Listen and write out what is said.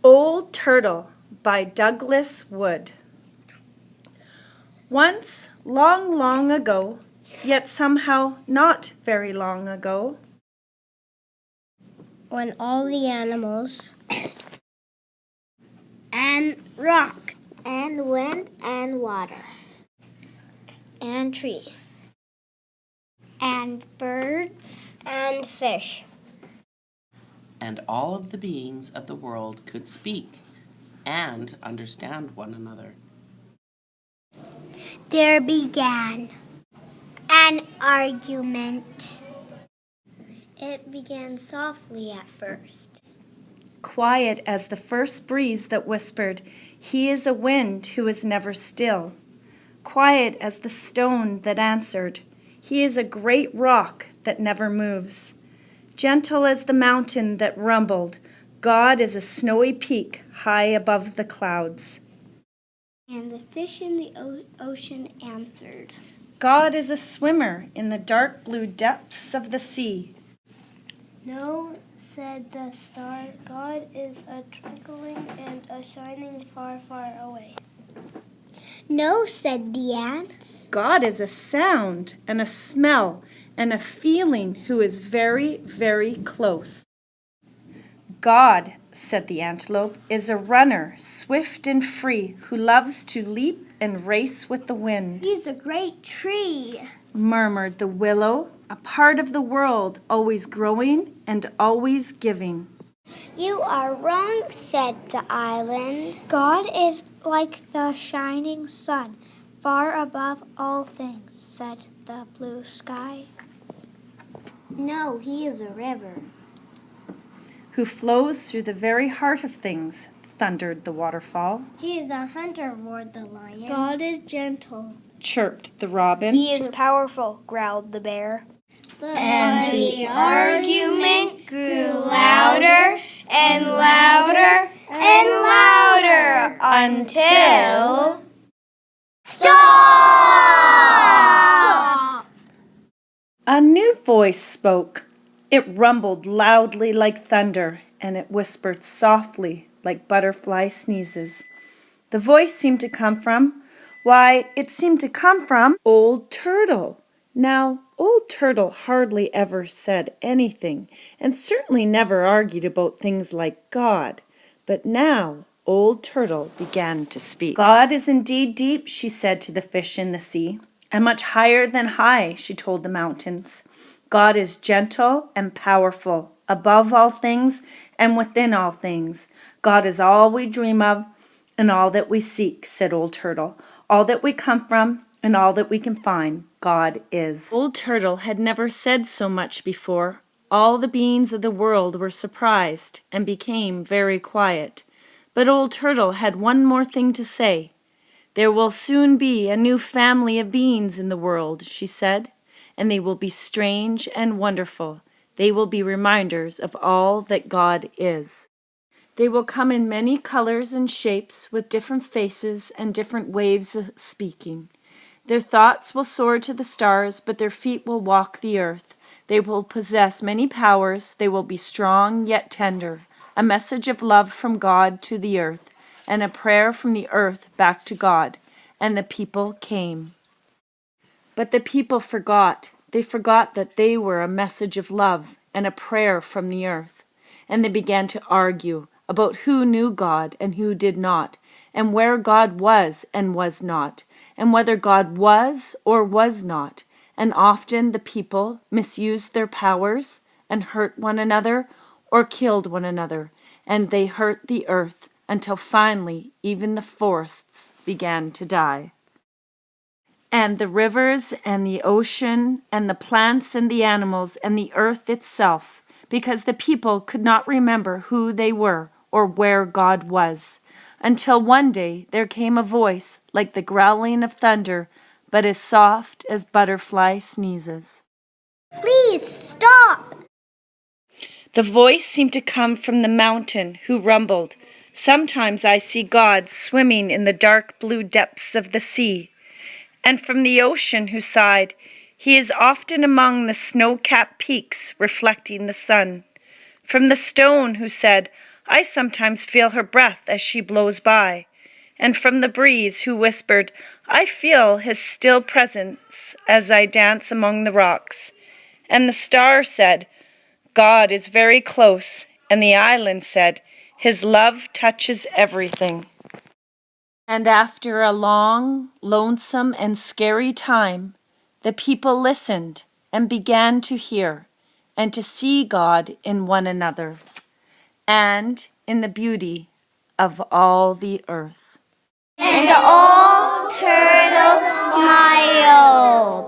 Old Turtle by Douglas Wood. Once, long, long ago, yet somehow not very long ago, when all the animals and rock and wind and water and trees and birds and fish and all of the beings of the world could speak and understand one another, there began an argument. It began softly at first, quiet as the first breeze that whispered, "He is a wind who is never still," quiet as the stone that answered, "He is a great rock that never moves," gentle as the mountain that rumbled, "God is a snowy peak high above the clouds." And the fish in the ocean answered, "God is a swimmer in the dark blue depths of the sea." "No," said the star, "God is a twinkling and a shining far, far away." "No," said the ants, "God is a sound and a smell and a feeling who is very, very close." "God," said the antelope, "is a runner, swift and free, who loves to leap and race with the wind." "He's a great tree," murmured the willow, "a part of the world, always growing and always giving." "You are wrong," said the island. "God is like the shining sun, far above all things," said the blue sky. "No, he is a river." "Who flows through the very heart of things," thundered the waterfall. "He is a hunter," roared the lion. "God is gentle," chirped the robin. "He is powerful," growled the bear. And the argument grew louder and louder and louder until... Stop! A new voice spoke. It rumbled loudly like thunder, and it whispered softly like butterfly sneezes. The voice seemed to come from, it seemed to come from Old Turtle. Now, Old Turtle hardly ever said anything, and certainly never argued about things like God. But now Old Turtle began to speak. "God is indeed deep," she said to the fish in the sea, "and much higher than high," she told the mountains. "God is gentle and powerful, above all things and within all things. God is all we dream of and all that we seek," said Old Turtle. "All that we come from and all that we can find, God is." Old Turtle had never said so much before. All the beings of the world were surprised and became very quiet. But Old Turtle had one more thing to say. "There will soon be a new family of beings in the world," she said, "and they will be strange and wonderful. They will be reminders of all that God is. They will come in many colors and shapes, with different faces and different ways of speaking. Their thoughts will soar to the stars, but their feet will walk the earth. They will possess many powers. They will be strong yet tender, a message of love from God to the earth, and a prayer from the earth back to God." And the people came. But the people forgot. They forgot that they were a message of love and a prayer from the earth. And they began to argue about who knew God and who did not, and where God was and was not, and whether God was or was not. And often the people misused their powers and hurt one another or killed one another, and they hurt the earth until finally even the forests began to die. And the rivers and the ocean and the plants and the animals and the earth itself, because the people could not remember who they were or where God was, until one day there came a voice like the growling of thunder, but as soft as butterfly sneezes. "Please stop!" The voice seemed to come from the mountain, who rumbled, "Sometimes I see God swimming in the dark blue depths of the sea." And from the ocean, who sighed, "He is often among the snow-capped peaks reflecting the sun." From the stone, who said, I sometimes feel her breath as she blows by, and from the breeze who whispered, I feel his still presence as I dance among the rocks. And the star said, God is very close, and the island said, his love touches everything. And after a long, lonesome, and scary time, the people listened and began to hear and to see God in one another and in the beauty of all the earth. And all turtles smiled.